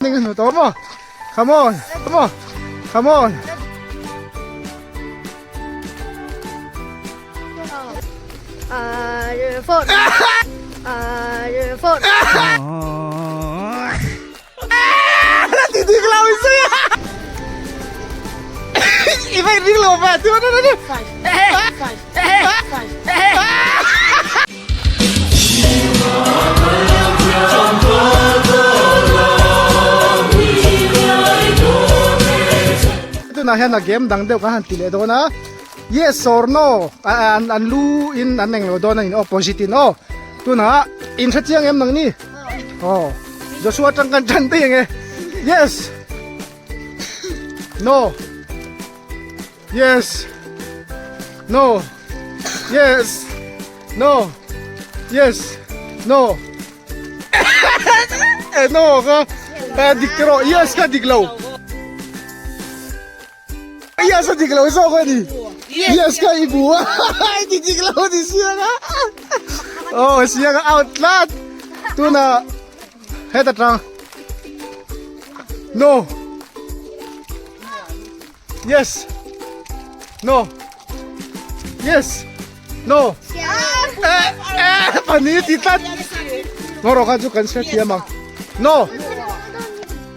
Come on, come on, come on, come on. Phone. Phone. Natitiglaw siya. Iba hindi lupa. Ano? Ito na yan na game dang daw kahantile do na. Yes or no. Anlu in aneng lo do na in opposite no. Tu na in sa chiang em nang ni. Oh. Joshua tangkan cantik yang yes. No. Yes. No. Yes. No. Yes. No. No ka. Dikro. Yes ka diklaw. Yes ka diklaw so ko ni. Yes ka ibu. Di diklaw di siya ka. Oh, siya ka outlet. Tu na Heta trang. No. Yes. No. Yes. No. Panit itat. Ngoro ka ju concert ya mang. No.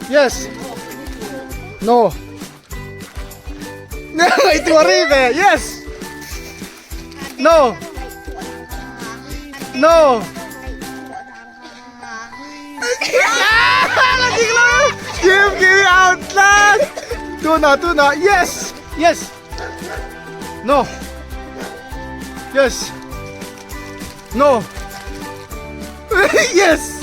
Yes. No. Itu horrible. Yes. No. No. Give me outlet. Tuna. Yes. Yes. No. Yes. No. Yes.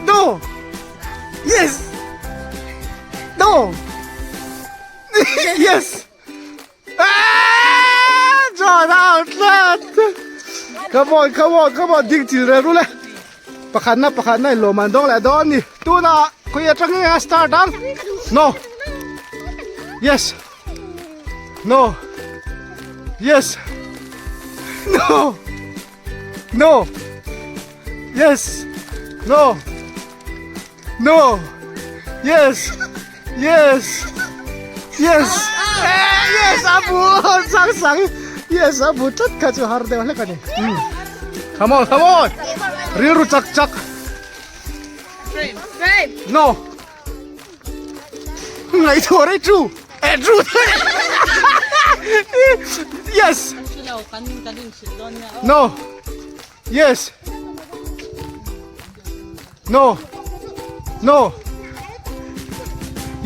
No. Yes. No. Yes. John outlet. Come on. Dig til rule. Pakan na lo mandong la don ni tu na kuya changi nga start ang no yes no yes no yes no yes abu sang yes abu tat ka chu har de wala ka ni come on Riru cak. Frame. No. Nggak itu orang true. True. Yes. No. Yes. No.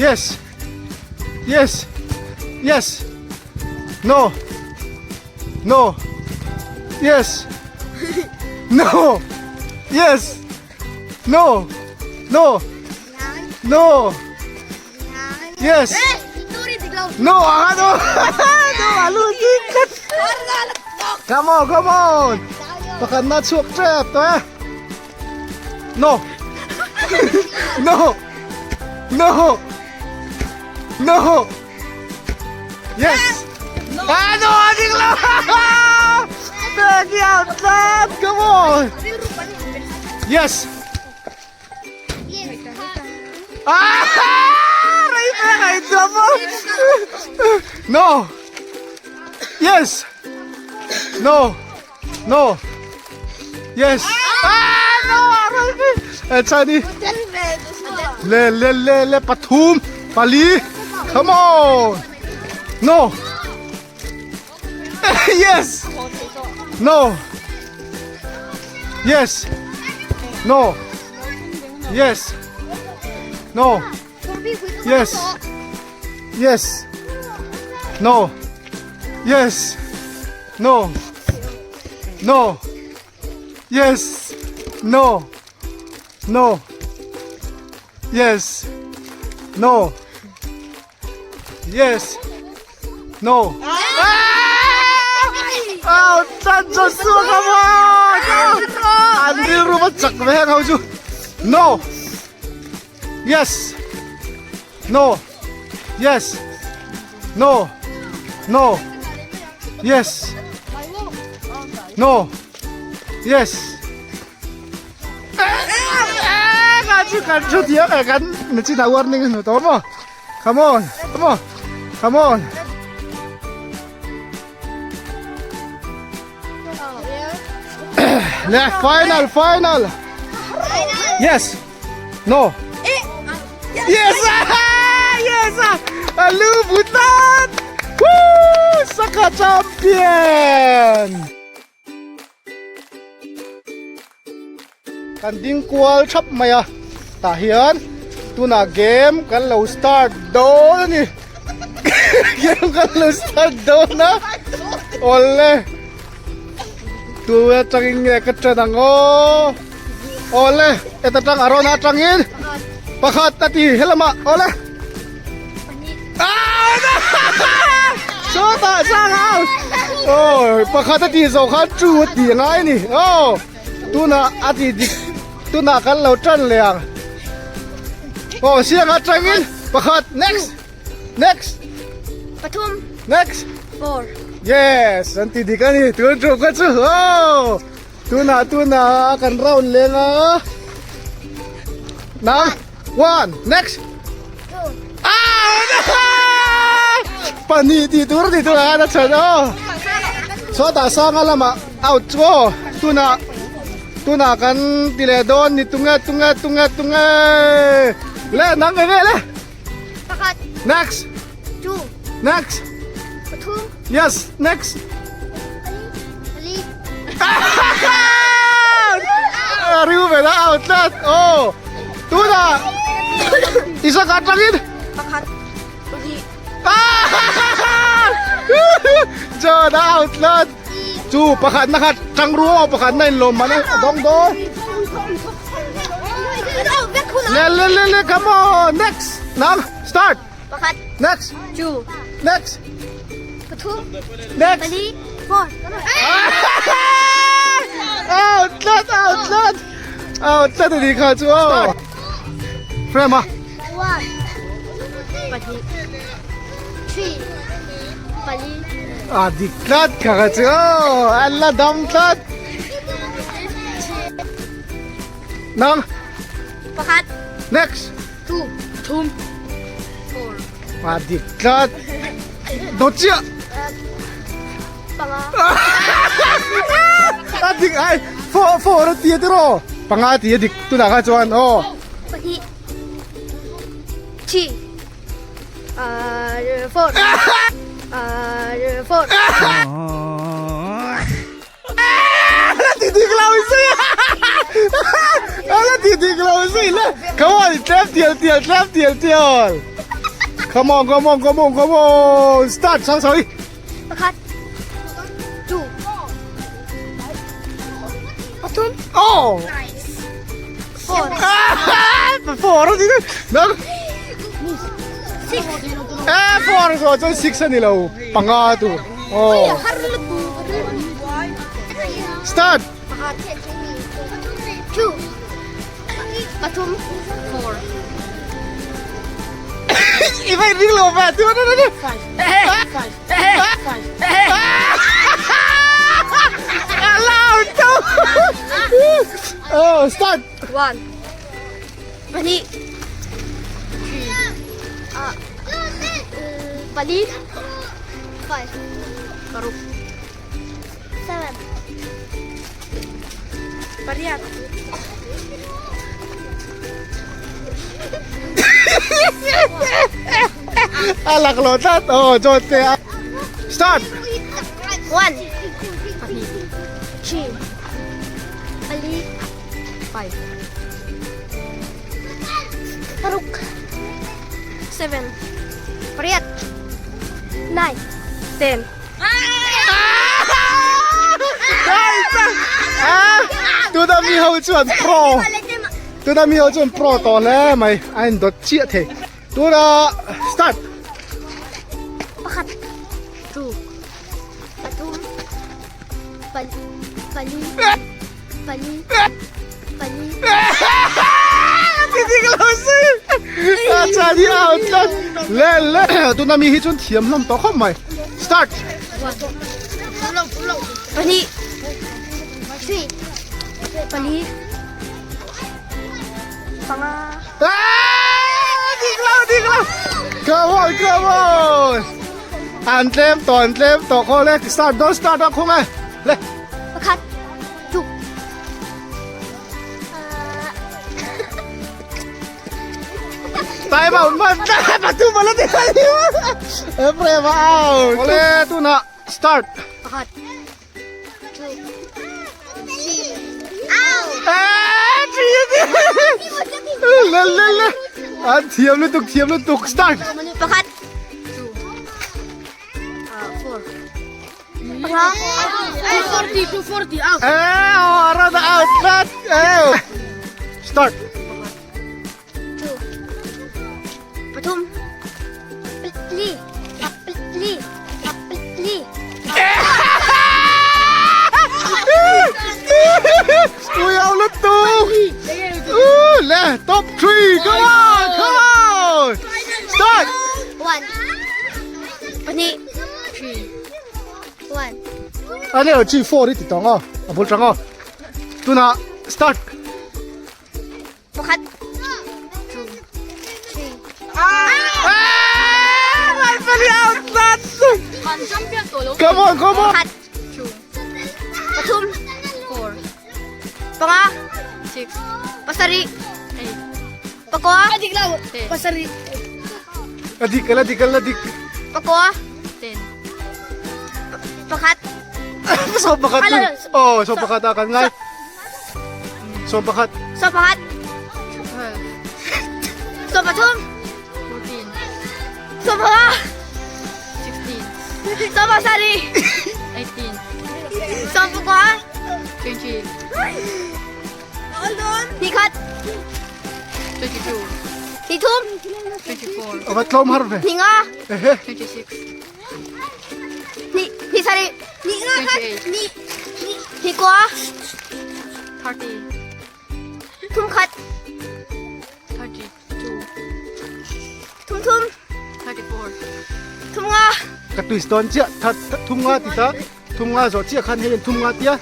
Yes. No. Yes. No. Yes. No. Yes. No. No. Alu dikat. Come on. Baka na suok trap to eh. No. No. Yes. No, adik lo. Back outlet. Come on. Yes. Right double. No. Yes. No. Yes. No. Chani. Le patum. Pali. Come on. No. Yes. No. Yes. No. Yes. No. Yes. No. Yes. No. Yes. No. Yes. No. Yes. No. Chancho suka come on. Andi rumah cak meh kau ju. No. Yes. No. Yes. No. Yes. No. Yes. Ngaji kan shoot dia kan nanti na warning no to mo. Come on. Come on. Come on. Left final. Yes. No. Yes. Yes. Alu butat. Woo! Saka champion. Kan ding kwal chap maya. Tahian. Tu na game kan low start do ni. Game kan low start do na. Ole. Tu changing kachanang o. Ole, eta tang aro na changin. Pakat tati helama. Ole. Sota sang out. Oh, pakat tati so khan chu ti ngai ni. Oh. Tu na ati dik. Tu na kan lo chan liang. Oh, siang at changin. Pakat next. Patum Next. 4. Yes, nanti di kan ni. Tu ka chu. Oh. Tu na kan round lenga. Now, 1. Next. 2. Pani di tur ada chano. So ta sang alama out go. Tu na kan tiledon ni tunga. Le nang le. Pakat Next. 2. Next. Patum Yes, next. Ali. Ruben outlet. Oh. Tu na. Isa ka trangin. Pakat Ali. Jo na outlet. Chu pakat na ka trang ruo pakat na lom man dong do. Le come on. Next. Now start. Pakat Next. 2. Next. Patum Next. Ali 4. Outlet di ka chu. Frame ah. 1. Pati 3. Pali Diklat ka ka chu. Allah damtlat. Nang Pakat next. 2. Patum 4. Diklat. どっちや Panga Adik ay for tiedro pangati dik tu na ka chuan oh Pati 3. 4. 4. titik lau isi ala titik lau isi le come on trap tiel come on start sorry Pakat 2. Patum oh 4. for di nang 6. for so jon 6 ni lo panga tu oh start Pakat 2. Patum 4. Ibai ring lo ba tu no 5. Allow to oh start 1. Pali 3. Pali 5. Karuk 7. Pariat alak lotat oh jote start 1. Pali 3. Pali 5. Karuk 7. Pariat 9. 10. tu da mi ho chuan pro to le mai ai dot chia the tu da start Pakat 2. Patum Pali titik lo si cha di out le tu na mi hi chun thiam lam to khom mai start 1. Pali 3. Pali Panga đi lâu come on ăn thêm tổ cô lên start don't start up không ai lên ประคัดจุก tay vào mà bắt tu vào lên đi em play vào boleh tu nak start ประคัดจุกlên ăn thiêm liên tục start ประคัดจุก4ประคัด 240, out. orang dah out start จุกปทุมปลีปลี ui ao liên tục lên top 3 come on start 1ปนี้3 1 anh ở G4 đi tông à bố trắng à tu na start ประคัด2 3 I'm very out that Kan champion to, look. come on ประคัด 2, ปทุม 4, ปะงา 6, ปัสสรี 8, ปะกัว 10, pasari adik ปะกัว 10, ปะคัด so bakat Ano, oh so bakat akan ngay so bakat สอบประคัด 12, สอบปทุม 14, สอบปะงา 16, สอบปัสสรี 18, สอบปะกัว 20, นี่คัด 22, นี่ทุ่ม 24, abat lom harve นี่งา 26, นี่สารีนี่งาคัด 28, นี่กัว 30, ทุ่มคัด 32, ทุ่ม 34, ทุ่มงา ka twist don chia that thum nga ti ta thum nga zo chia khan hen thum nga tia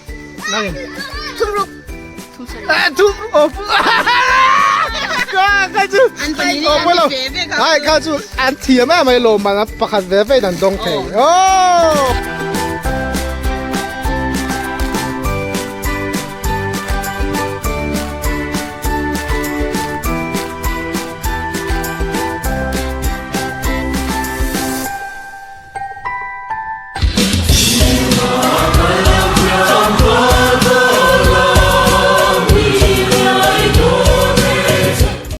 nangin ทุ่มรุก thum oh ka chu oh polo ai ka chu an thia ma mai lo ma na pakhat ve ve dan dong the oh